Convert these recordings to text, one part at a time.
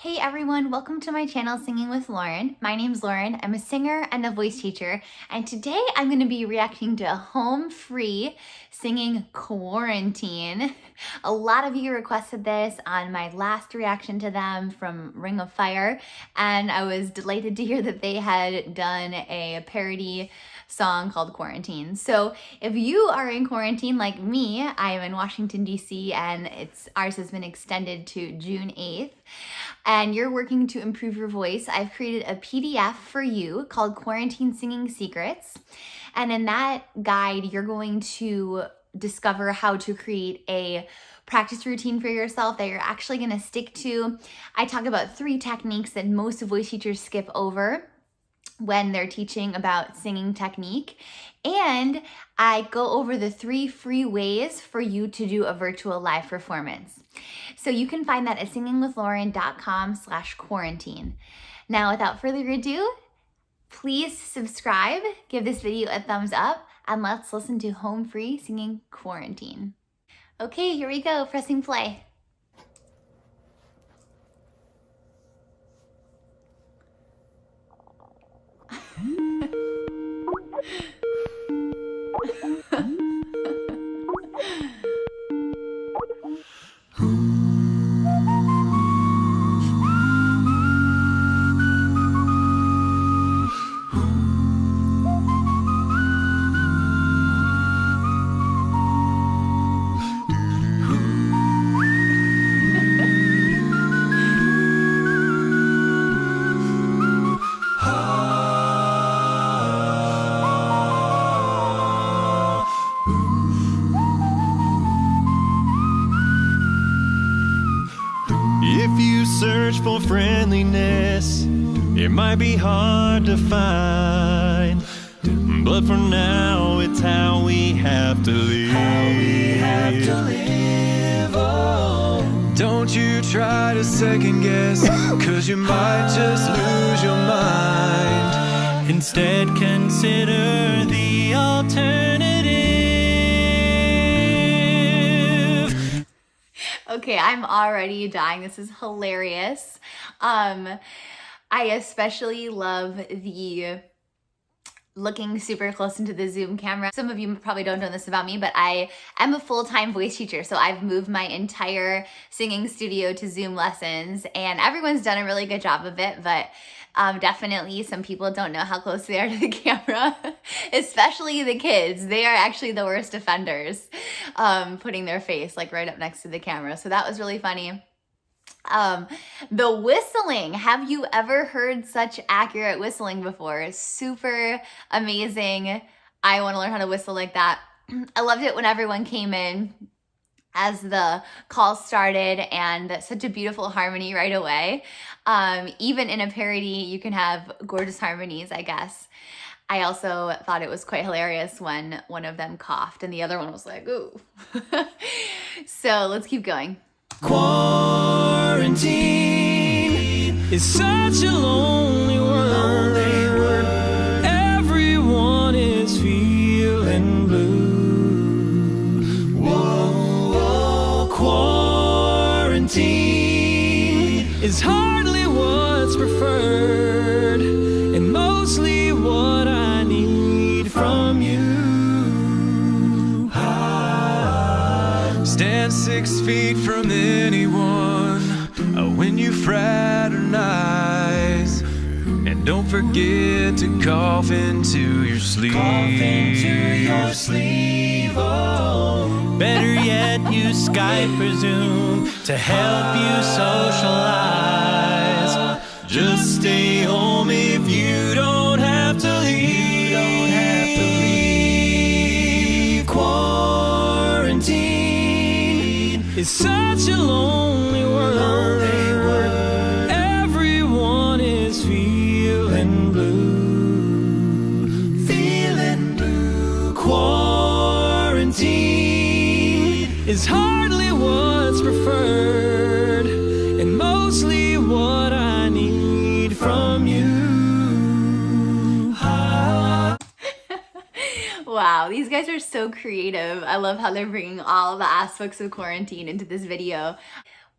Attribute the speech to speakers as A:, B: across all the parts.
A: Hey everyone, welcome to my channel Singing with Lauren. My name's Lauren, I'm a singer and a voice teacher, and today I'm going to be reacting to home-free singing quarantine. A lot of you requested this on my last reaction to them from Ring of Fire, and I was delighted to hear that they had done a parody song called Quarantine. So if you are in quarantine like me, I am in Washington, D.C., and ours has been extended to June 8th, and you're working to improve your voice, I've created a PDF for you called Quarantine Singing Secrets. And in that guide, you're going to discover how to create a practice routine for yourself that you're actually going to stick to. I talk about 3 techniques that most voice teachers skip over when they're teaching about singing technique. And I go over the 3 free ways for you to do a virtual live performance. So you can find that at singingwithlauren.com/quarantine. Now, without further ado, please subscribe, give this video a thumbs up, and let's listen to home free singing Quarantine. Okay, here we go, pressing play.
B: If you search for friendliness, it might be hard to find. But for now, it's how we have to live. Oh. Don't you try to second guess, 'cause you might just lose your mind. Instead, consider the alternative.
A: Okay, I'm already dying. This is hilarious. I especially love the looking super close into the Zoom camera. Some of you probably don't know this about me, but I am a full-time voice teacher, so I've moved my entire singing studio to Zoom lessons, and everyone's done a really good job of it, but definitely some people don't know how close they are to the camera, especially the kids. They are actually the worst offenders, putting their face like right up next to the camera. So that was really funny. The whistling, have you ever heard such accurate whistling before? Super amazing. I want to learn how to whistle like that. I loved it when everyone came in as the call started, and such a beautiful harmony right away. Even in a parody, you can have gorgeous harmonies, I guess. I also thought it was quite hilarious when one of them coughed and the other one was like, ooh. So let's keep going.
B: Quarantine is such a lonely world. Everyone is feeling blue. Whoa, quarantine is hardly what's preferred, and mostly what I need from you. Stand 6 feet from anyone when you fraternize, and don't forget to cough into your sleeve. Oh. Better yet, use Skype or Zoom to help you socialize. Just stay home if you don't have to leave. Quarantine is such a lonely world. Everyone is feeling blue. Quarantine is hardly what's preferred, and mostly what I need from you.
A: Wow, these guys are so creative. I love how they're bringing all the aspects of quarantine into this video.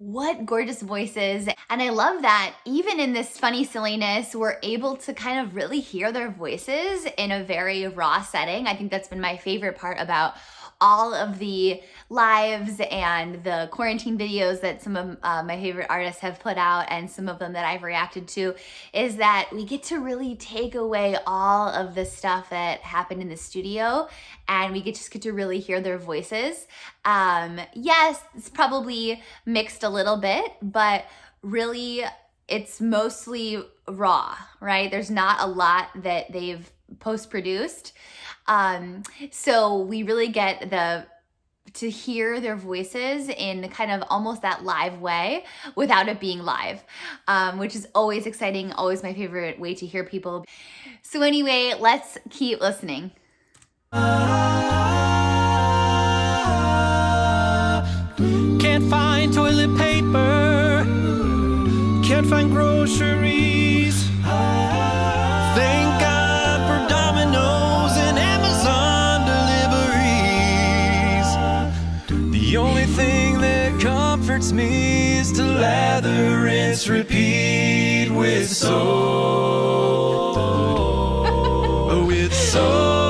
A: What gorgeous voices. And I love that even in this funny silliness, we're able to kind of really hear their voices in a very raw setting. I think that's been my favorite part about all of the lives and the quarantine videos that some of my favorite artists have put out, and some of them that I've reacted to, is that we get to really take away all of the stuff that happened in the studio, and we just get to really hear their voices. Yes, it's probably mixed a little bit, but really it's mostly raw, right? There's not a lot that they've post-produced. So we really get to hear their voices in kind of almost that live way without it being live, which is always exciting, always my favorite way to hear people. So anyway, let's keep listening.
B: Can't find toilet paper, can't find groceries. Thank God for Domino's and Amazon deliveries. The only thing that comforts me is to lather, rinse, repeat with soap. With soap.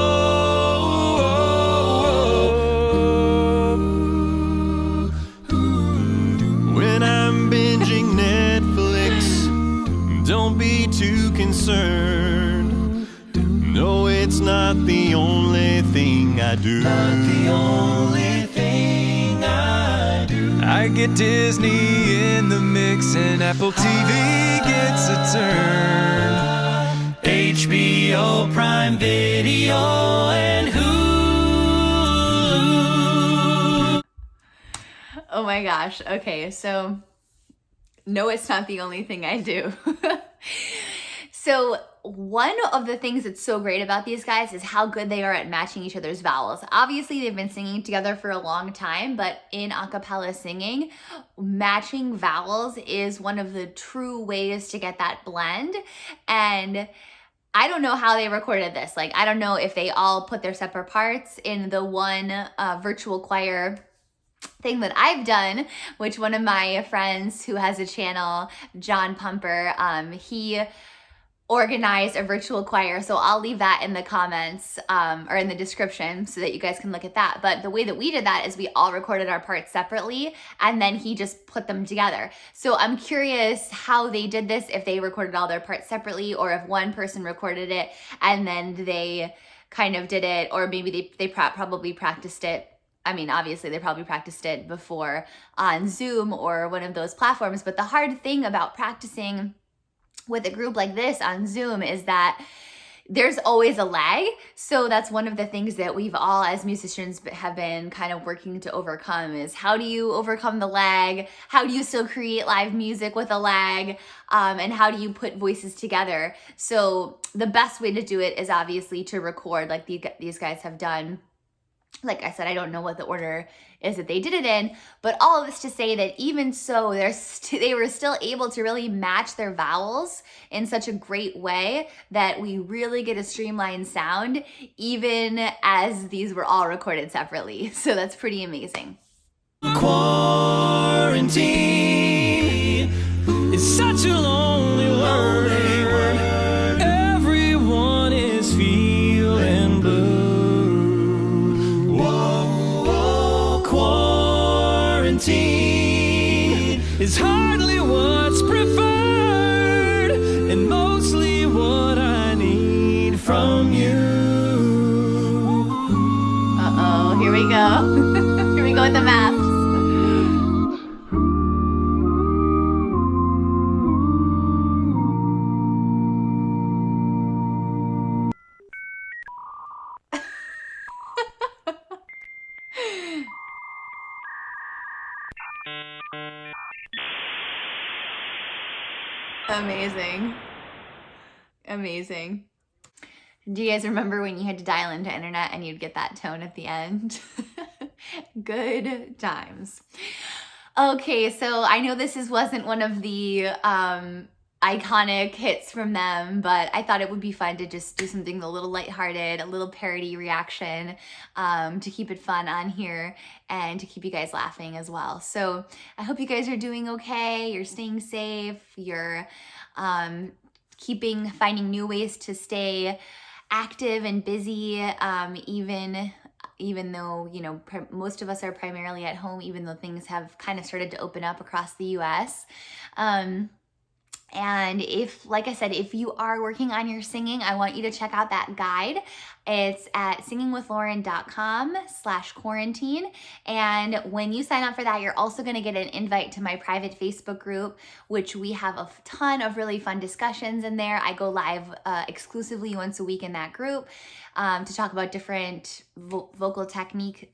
B: Don't be too concerned. No, it's not the only thing I do. Not the only thing I do. I get Disney in the mix and Apple TV gets a turn. HBO, Prime Video, and Hulu.
A: Oh my gosh. Okay, so no, it's not the only thing I do. So one of the things that's so great about these guys is how good they are at matching each other's vowels. Obviously, they've been singing together for a long time, but in a cappella singing, matching vowels is one of the true ways to get that blend. And I don't know how they recorded this. Like, I don't know if they all put their separate parts in the one virtual choir thing that I've done, which one of my friends who has a channel, John Pumper, he organized a virtual choir. So I'll leave that in the comments or in the description so that you guys can look at that. But the way that we did that is we all recorded our parts separately and then he just put them together. So I'm curious how they did this, if they recorded all their parts separately or if one person recorded it and then they kind of did it, or maybe they probably practiced it. I mean, obviously they probably practiced it before on Zoom or one of those platforms, but the hard thing about practicing with a group like this on Zoom is that there's always a lag. So that's one of the things that we've all as musicians have been kind of working to overcome, is how do you overcome the lag? How do you still create live music with a lag? And how do you put voices together? So the best way to do it is obviously to record like these guys have done. Like I said, I don't know what the order is that they did it in, but all of this to say that even so, they were still able to really match their vowels in such a great way that we really get a streamlined sound, even as these were all recorded separately. So that's pretty amazing.
B: Quarantine is such a lonely word. Everyone is feeling blue. Is hardly what's preferred, and mostly what I need from you.
A: Uh-oh, here we go. Here we go with the masks. Amazing. Amazing. Do you guys remember when you had to dial into internet and you'd get that tone at the end? Good times. Okay, so I know this wasn't one of the iconic hits from them, but I thought it would be fun to just do something a little lighthearted, a little parody reaction, to keep it fun on here and to keep you guys laughing as well. So I hope you guys are doing okay, you're staying safe, you're finding new ways to stay active and busy, even though, you know, most of us are primarily at home, even though things have kind of started to open up across the US. And if, like I said, if you are working on your singing, I want you to check out that guide. It's at singingwithlauren.com/quarantine. And when you sign up for that, you're also going to get an invite to my private Facebook group, which we have a ton of really fun discussions in there. I go live exclusively once a week in that group to talk about different vocal technique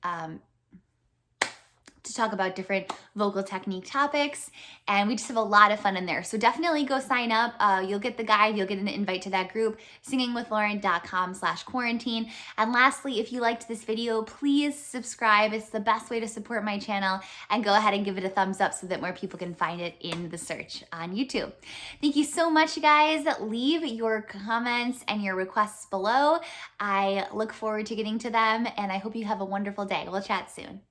A: topics, and we just have a lot of fun in there. So definitely go sign up. You'll get the guide, you'll get an invite to that group, singingwithlauren.com/quarantine. And lastly, if you liked this video, please subscribe. It's the best way to support my channel, and go ahead and give it a thumbs up so that more people can find it in the search on YouTube. Thank you so much, you guys. Leave your comments and your requests below. I look forward to getting to them, and I hope you have a wonderful day. We'll chat soon.